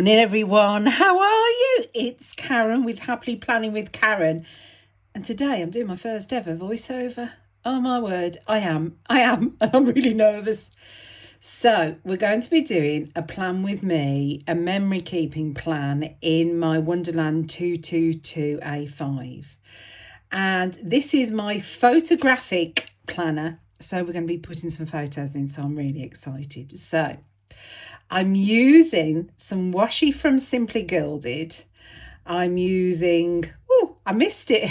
morning, everyone. How are you? It's Karen with Happily Planning with Karen. And today I'm doing my first ever voiceover. Oh my word, I am. And I'm really nervous. So we're going to be doing a plan with me, a memory keeping plan in my WONDERLAND222 A5. And this is my photographic planner. So we're going to be putting some photos in, so I'm really excited. So I'm using some washi from Simply Gilded. I'm using, oh, I missed it.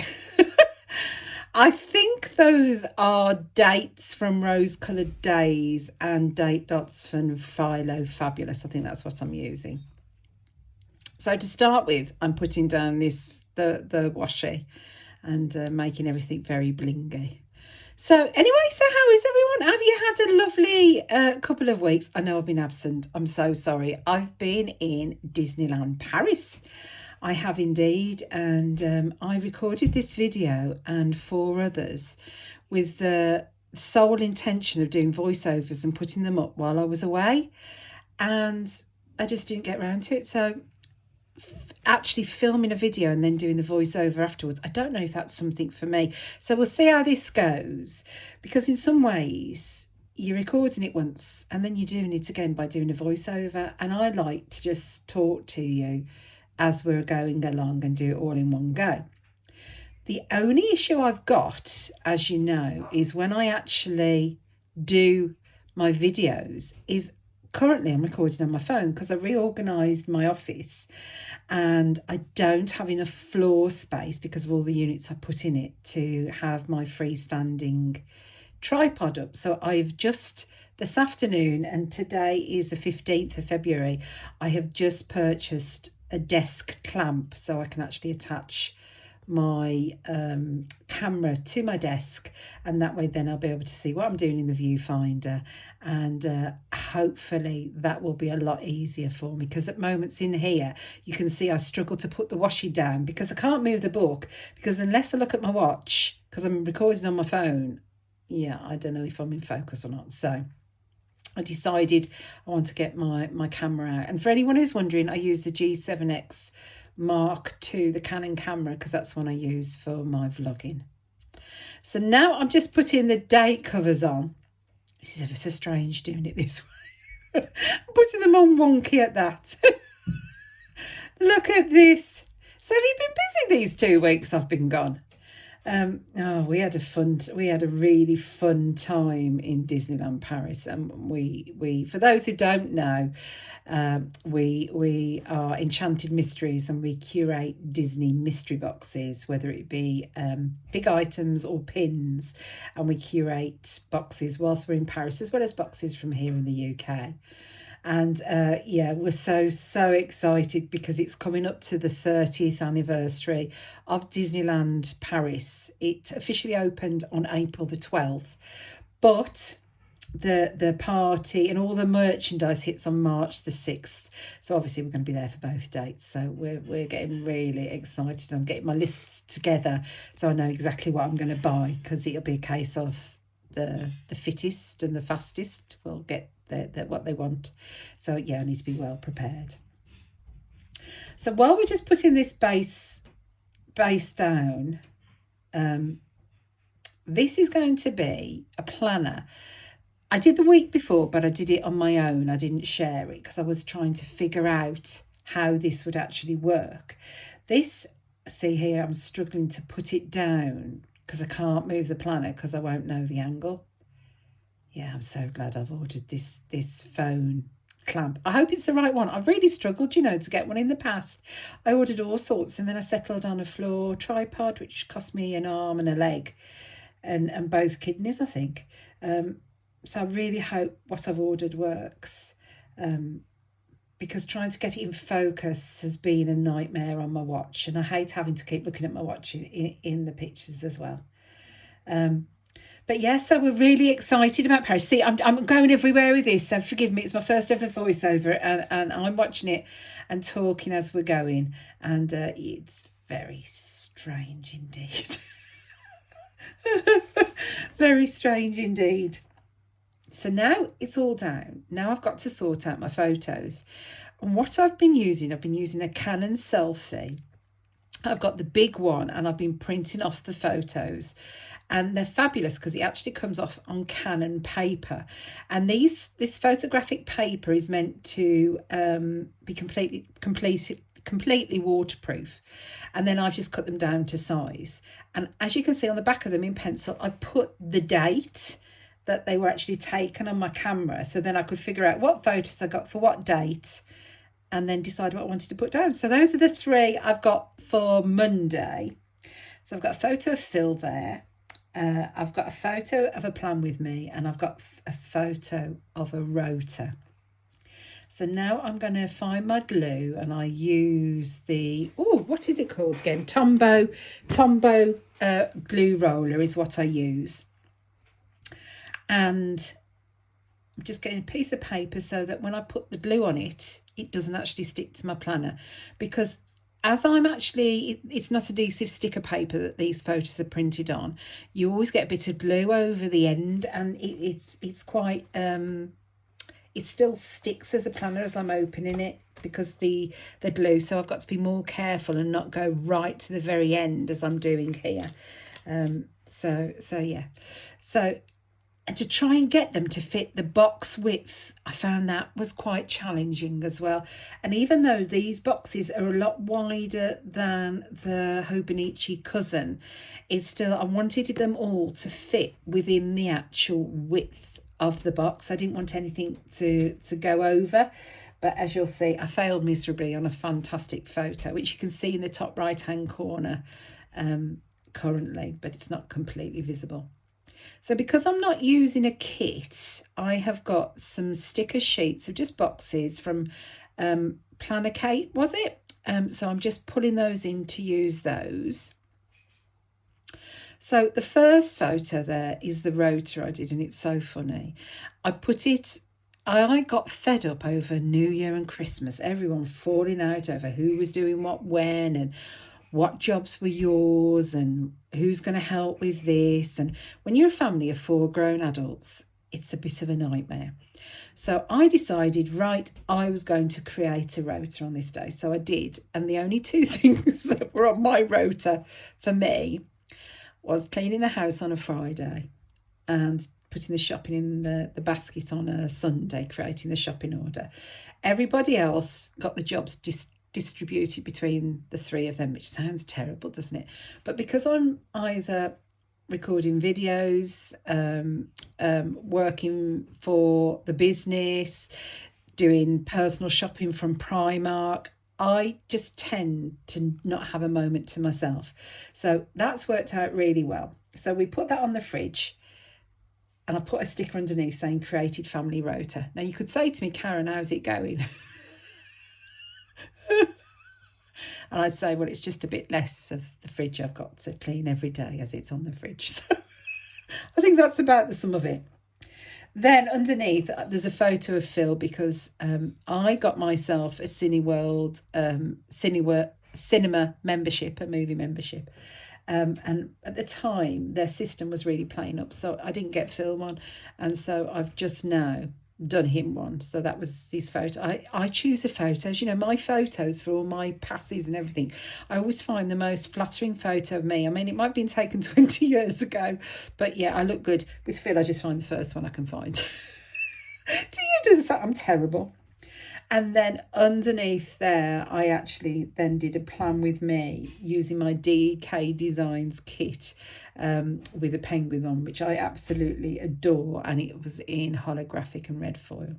I think those are dates from Rose Coloured Days and date dots from Philo Fabulous. I think that's what I'm using. So to start with, I'm putting down the washi and making everything very blingy. So anyway, so how is everyone? Have you had a lovely couple of weeks? I know I've been absent. I'm so sorry. I've been in Disneyland Paris. I have indeed. And I recorded this video and 4 others with the sole intention of doing voiceovers and putting them up while I was away. And I just didn't get around to it. So actually filming a video and then doing the voiceover afterwards, I don't know if that's something for me. So we'll see how this goes, because in some ways you're recording it once and then you're doing it again by doing a voiceover, and I like to just talk to you as we're going along and do it all in one go. The only issue I've got, as you know, is when I actually do my videos is currently I'm recording on my phone because I reorganised my office and I don't have enough floor space because of all the units I put in it to have my freestanding tripod up. So I've just this afternoon, and today is the 15th of February, I have just purchased a desk clamp so I can actually attach my camera to my desk, and that way then I'll be able to see what I'm doing in the viewfinder, and hopefully that will be a lot easier for me, because at moments in here you can see I struggle to put the washi down because I can't move the book, because unless I look at my watch, because I'm recording on my phone, yeah, I don't know if I'm in focus or not. So I decided I want to get my camera out. And for anyone who's wondering, I use the G7X Mark II, the Canon camera, because that's one I use for my vlogging. So now I'm just putting the date covers on. This is ever so strange doing it this way. I'm putting them on wonky at that. Look at this. So have you been busy these 2 weeks I've been gone? Oh, we had a really fun time in Disneyland Paris, and we for those who don't know, we are Enchanted Mysteries, and we curate Disney mystery boxes, whether it be big items or pins, and we curate boxes whilst we're in Paris, as well as boxes from here in the UK. And yeah, we're so excited because it's coming up to the 30th anniversary of Disneyland Paris. It officially opened on April the 12th, but the party and all the merchandise hits on March the 6th. So obviously we're going to be there for both dates. So we're getting really excited. I'm getting my lists together so I know exactly what I'm going to buy, because it'll be a case of the fittest and the fastest will get what they want. So yeah, I need to be well prepared. So while we're just putting this base down, this is going to be a planner. I did the week before, but I did it on my own. I didn't share it because I was trying to figure out how this would actually work. This, see here, I'm struggling to put it down because I can't move the planner because I won't know the angle. Yeah, I'm so glad I've ordered this phone clamp. I hope it's the right one. I've really struggled, you know, to get one in the past. I ordered all sorts, and then I settled on a floor tripod, which cost me an arm and a leg and both kidneys, I think. So I really hope what I've ordered works, because trying to get it in focus has been a nightmare on my watch, and I hate having to keep looking at my watch in the pictures as well. But yeah, so we're really excited about Paris. See, I'm going everywhere with this, so forgive me. It's my first ever voiceover, and I'm watching it and talking as we're going, and it's very strange indeed. Very strange indeed. So now it's all down. Now I've got to sort out my photos. And what I've been using a Canon selfie. I've got the big one, and I've been printing off the photos, and they're fabulous because it actually comes off on Canon paper. And this photographic paper is meant to be completely waterproof. And then I've just cut them down to size. And as you can see on the back of them in pencil, I put the date that they were actually taken on my camera, so then I could figure out what photos I got for what date and then decide what I wanted to put down. So those are the 3 I've got for Monday. So I've got a photo of Phil there, I've got a photo of a plan with me, and I've got a photo of a rota. So now I'm going to find my glue, and I use the, what is it called again? Tombow glue roller is what I use. And I'm just getting a piece of paper so that when I put the glue on it, it doesn't actually stick to my planner, because as I'm actually, it's not adhesive sticker paper that these photos are printed on. You always get a bit of glue over the end, and it's quite, it still sticks as a planner as I'm opening it because the glue. So I've got to be more careful and not go right to the very end as I'm doing here. So yeah. So, and to try and get them to fit the box width, I found that was quite challenging as well. And even though these boxes are a lot wider than the Hobonichi cousin, it's still, I wanted them all to fit within the actual width of the box. I didn't want anything to go over. But as you'll see, I failed miserably on a fantastic photo, which you can see in the top right hand corner currently, but it's not completely visible. So because I'm not using a kit, I have got some sticker sheets of just boxes from Planner Kate, was it? So I'm just pulling those in to use those. So the first photo there is the rota I did, and it's so funny. I got fed up over New Year and Christmas, everyone falling out over who was doing what when and what jobs were yours and who's going to help with this. And when you're a family of 4 grown adults, it's a bit of a nightmare. So I decided, right, I was going to create a rota on this day. So I did. And the only 2 things that were on my rota for me was cleaning the house on a Friday and putting the shopping in the basket on a Sunday, creating the shopping order. Everybody else got the jobs distributed between the 3 of them, which sounds terrible, doesn't it? But because I'm either recording videos, working for the business, doing personal shopping from Primark, I just tend to not have a moment to myself. So that's worked out really well. So we put that on the fridge, and I put a sticker underneath saying created family rota. Now you could say to me, Karen, how's it going? And I'd say, well, it's just a bit less of the fridge I've got to clean every day as it's on the fridge. So I think that's about the sum of it. Then underneath, there's a photo of Phil because I got myself a Cineworld cinema membership, a movie membership. And at the time, their system was really playing up, so I didn't get Phil one. And so I've just now done him one. So that was his photo. I choose the photos, you know, my photos for all my passes and everything. I always find the most flattering photo of me. I mean, it might have been taken 20 years ago, but yeah, I look good. With Phil, I just find the first one I can find. Do you do this? I'm terrible. And then underneath there, I actually then did a plan with me using my DK Designs kit with a penguin on, which I absolutely adore. And it was in holographic and red foil.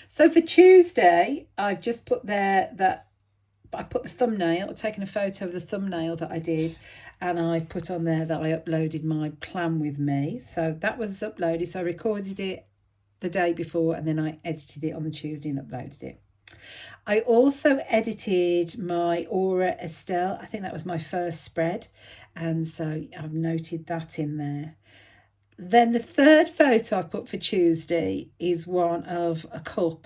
So for Tuesday, I've just put there that I put the thumbnail, taken a photo of the thumbnail that I did. And I put on there that I uploaded my plan with me. So that was uploaded. So I recorded it the day before, and then I edited it on the Tuesday and uploaded it. I also edited my Aura Estelle. I think that was my first spread, and so I've noted that in there. Then the third photo I put for Tuesday is one of a cup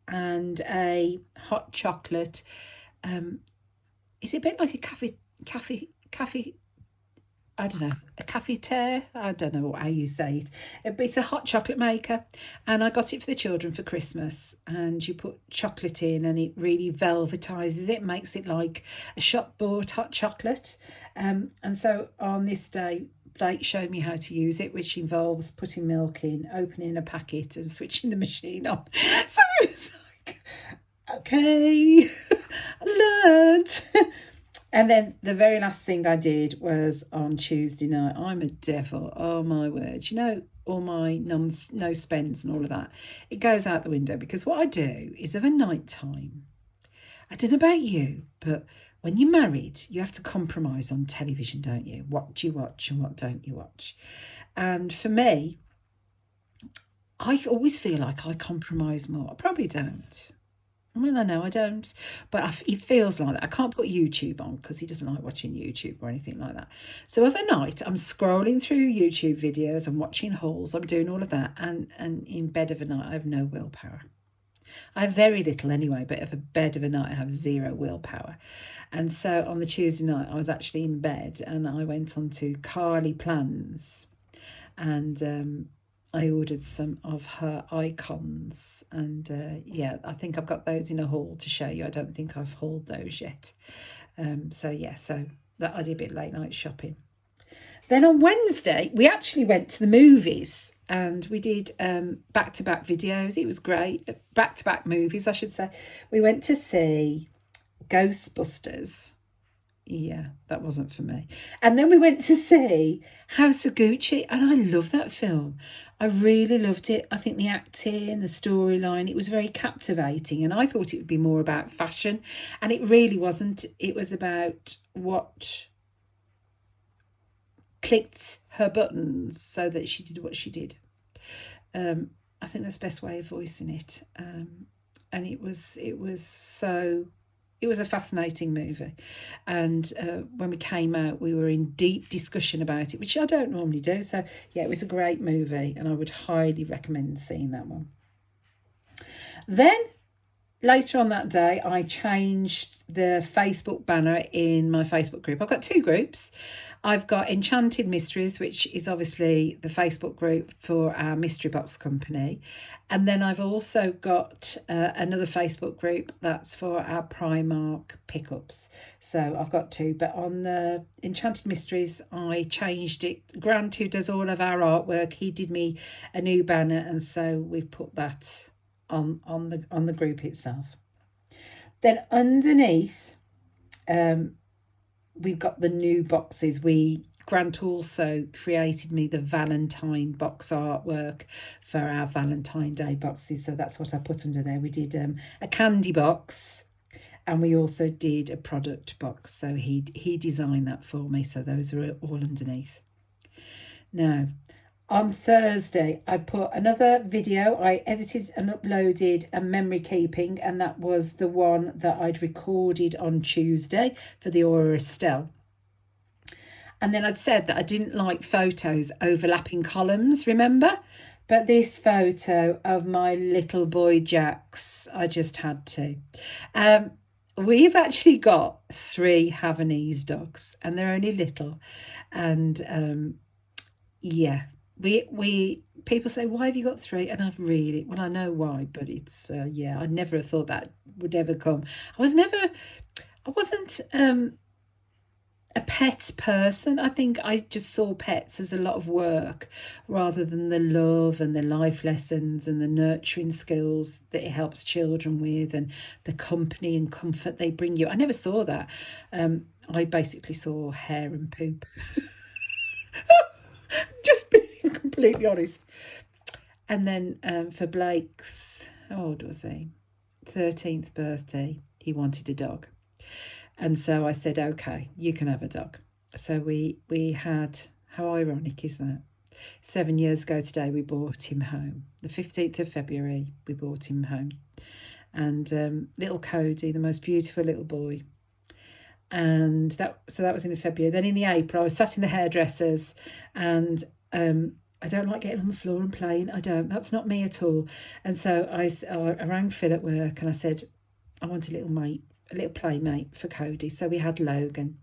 and a hot chocolate. Is it a bit like a cafe I don't know, a cafetiere. I don't know how you say it. It's a hot chocolate maker, and I got it for the children for Christmas. And you put chocolate in, and it really velvetizes it, makes it like a shop bought hot chocolate. And so on this day, Blake showed me how to use it, which involves putting milk in, opening a packet, and switching the machine on. So it was like, okay, I learned. And then the very last thing I did was on Tuesday night. I'm a devil. Oh, my word. You know, all my no spends and all of that. It goes out the window because what I do is of a night time. I don't know about you, but when you're married, you have to compromise on television, don't you? What do you watch and what don't you watch? And for me, I always feel like I compromise more. I probably don't. Well, I know I don't, but it feels like that. I can't put YouTube on because he doesn't like watching YouTube or anything like that. So overnight, I'm scrolling through YouTube videos, I'm watching hauls, I'm doing all of that. And in bed of a night, I have no willpower. I have very little anyway, but of a bed of a night, I have zero willpower. And so on the Tuesday night, I was actually in bed and I went on to Carly Plans and I ordered some of her icons, and yeah, I think I've got those in a haul to show you. I don't think I've hauled those yet. So yeah, so that I did a bit late night shopping. Then on Wednesday, we actually went to the movies and we did back-to-back videos. It was great. Back-to-back movies, I should say. We went to see Ghostbusters. Yeah, that wasn't for me. And then we went to see House of Gucci, and I love that film. I really loved it. I think the acting, the storyline, it was very captivating, and I thought it would be more about fashion, and it really wasn't. It was about what clicked her buttons so that she did what she did. I think that's the best way of voicing it. And it was a fascinating movie, and when we came out we were in deep discussion about it, which I don't normally do. So yeah, it was a great movie and I would highly recommend seeing that one. Then later on that day, I changed the Facebook banner in my Facebook group. I've got two groups. I've got Enchanted Mysteries, which is obviously the Facebook group for our mystery box company. And then I've also got another Facebook group that's for our Primark Pick Ups. So I've got two. But on the Enchanted Mysteries, I changed it. Grant, who does all of our artwork, he did me a new banner. And so we've put that on the group itself. Then underneath, we've got the new boxes. Grant also created me the Valentine box artwork for our Valentine Day boxes, so that's what I put under there. We did a candy box, and we also did a product box, so he designed that for me, so those are all underneath. Now on Thursday, I put another video. I edited and uploaded a memory keeping, and that was the one that I'd recorded on Tuesday for the Aura Estelle. And then I'd said that I didn't like photos overlapping columns, remember? But this photo of my little boy Jax, I just had to. We've actually got 3 Havanese dogs, and they're only little. And yeah. People say, why have you got 3? And I've really, well, I know why, but it's yeah, I never thought that would ever come. I wasn't a pet person. I think I just saw pets as a lot of work rather than the love and the life lessons and the nurturing skills that it helps children with, and the company and comfort they bring you. I never saw that. I basically saw hair and poop. Just being completely honest. And then for Blake's, how old was he? 13th birthday, he wanted a dog. And so I said, okay, you can have a dog. So we had, how ironic is that? 7 years ago today, we brought him home. The 15th of February, we brought him home. And little Cody, the most beautiful little boy. And that was in the February. Then in the April, I was sat in the hairdressers, and I don't like getting on the floor and playing. I don't. That's not me at all. And so I rang Phil at work and I said, I want a little playmate for Cody. So we had Logan.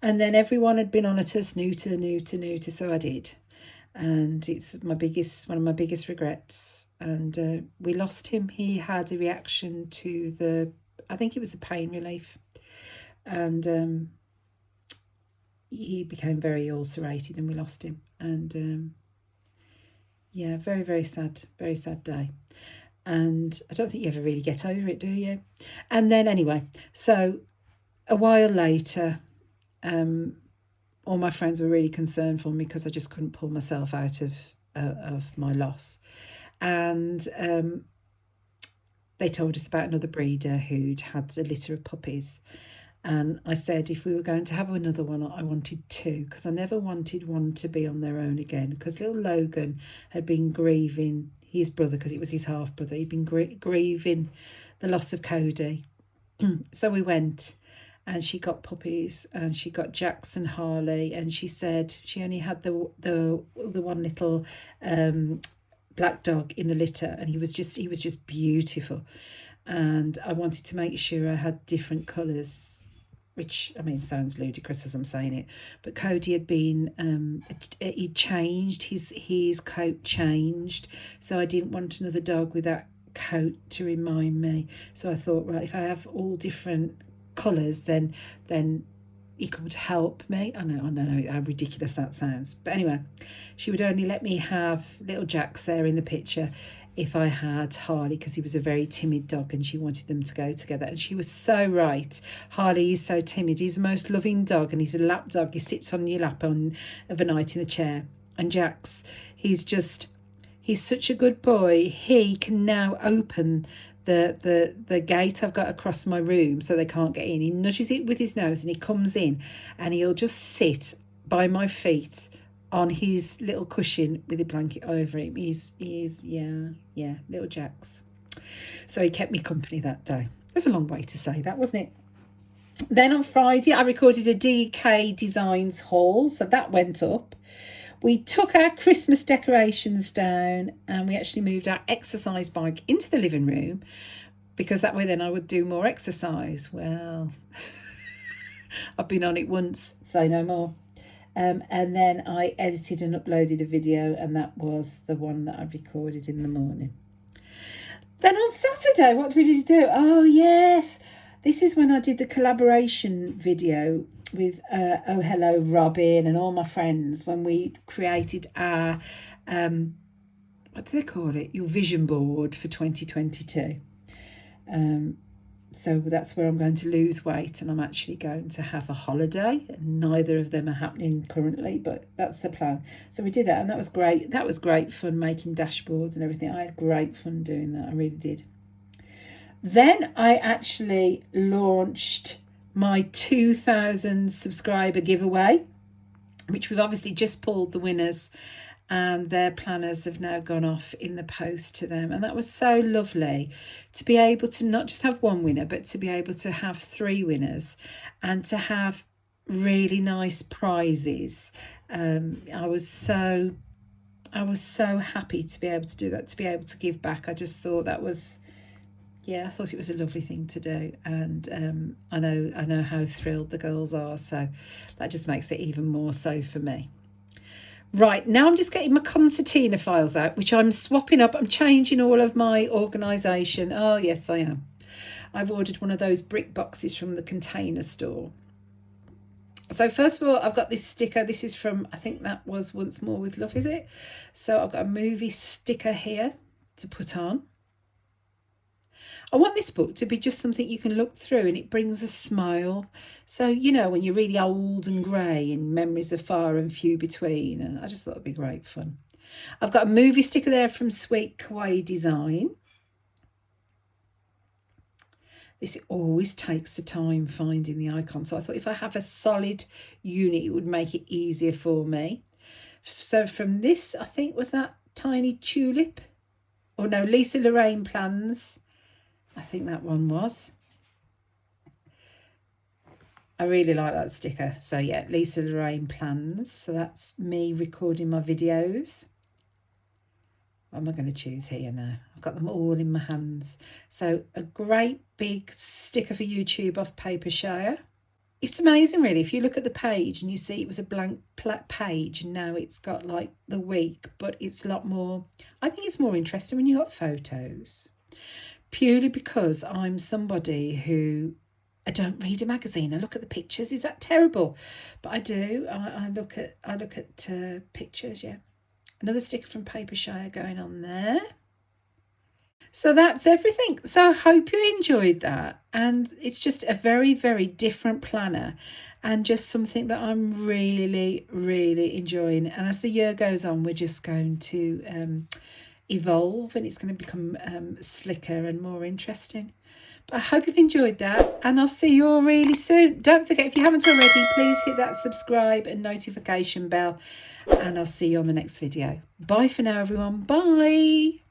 And then everyone had been on at us, neuter, so I did. And it's one of my biggest regrets. And we lost him. He had a reaction to I think it was a pain relief. And he became very ulcerated and we lost him. And yeah, very, very sad day. And I don't think you ever really get over it, do you? And then anyway, so a while later, all my friends were really concerned for me because I just couldn't pull myself out of my loss. And they told us about another breeder who'd had a litter of puppies. And I said if we were going to have another one, I wanted two, because I never wanted one to be on their own again, because little Logan had been grieving his brother, because it was his half brother. He'd been grieving the loss of Cody. So we went, and she got puppies, and she got Jax and Harley, and she said she only had the one little black dog in the litter, and he was just beautiful. And I wanted to make sure I had different colours, which, I mean, sounds ludicrous as I'm saying it, but Cody had been, he changed, his coat changed, so I didn't want another dog with that coat to remind me. So I thought, right, if I have all different colours, then it could help me. I know how ridiculous that sounds, but anyway, she would only let me have little Jax there in the picture if I had Harley, because he was a very timid dog and she wanted them to go together. And she was so right. Harley is so timid. He's the most loving dog, and he's a lap dog. He sits on your lap of a night in the chair. And Jax, he's such a good boy. He can now open the gate I've got across my room so they can't get in. He nudges it with his nose and he comes in, and he'll just sit by my feet on his little cushion with a blanket over him. He's yeah, little Jax. So he kept me company that day. There's a long way to say that, wasn't it? Then on Friday, I recorded a DK Designs haul, so that went up. We took our Christmas decorations down, and we actually moved our exercise bike into the living room, because that way then I would do more exercise. Well, I've been on it once, say no more. And then I edited and uploaded a video, and that was the one that I recorded in the morning. Then on Saturday, what did we do? Oh yes, this is when I did the collaboration video with Oh Hello Robin and all my friends, when we created our what do they call it, your vision board for 2022. So that's where I'm going to lose weight, and I'm actually going to have a holiday. Neither of them are happening currently, but that's the plan. So we did that, and that was great. That was great fun, making dashboards and everything. I had great fun doing that. I really did. Then I actually launched my 2,000 subscriber giveaway, which we've obviously just pulled the winners, and their planners have now gone off in the post to them. And that was so lovely to be able to not just have one winner, but to be able to have 3 winners and to have really nice prizes. I was so happy to be able to do that, to be able to give back. I just thought that was, yeah, I thought it was a lovely thing to do. And I know how thrilled the girls are, so that just makes it even more so for me. Right, now I'm just getting my concertina files out, which I'm swapping up. I'm changing all of my organisation. Oh, yes, I am. I've ordered one of those brick boxes from the Container Store. So first of all, I've got this sticker. This is from, I think that was Once More with Love, is it? So I've got a movie sticker here to put on. I want this book to be just something you can look through and it brings a smile. So, you know, when you're really old and grey and memories are far and few between. And I just thought it'd be great fun. I've got a movie sticker there from Sweet Kawaii Design. This always takes the time finding the icon. So I thought if I have a solid unit, it would make it easier for me. So from this, I think, was that Tiny Tulip? Or no, Lisa Lorraine Plans. I think that one was. I really like that sticker. So yeah, Lisa Lorraine Plans. So that's me recording my videos. What am I going to choose here now? I've got them all in my hands. So a great big sticker for YouTube off Paper Share. it's amazing really. If you look at the page and you see it was a blank page and now it's got like the week, but it's a lot more, I think it's more interesting when you got photos, purely because I'm somebody who, I don't read a magazine. I look at the pictures. Is that terrible? But I do. I look at pictures. Yeah. Another sticker from Papershare going on there. So that's everything. So I hope you enjoyed that. And it's just a very, very different planner and just something that I'm really, really enjoying. And as the year goes on, we're just going to evolve and it's going to become slicker and more interesting. But I hope you've enjoyed that and I'll see you all really soon. Don't forget, if you haven't already, please hit that subscribe and notification bell and I'll see you on the next video. Bye for now, everyone. Bye.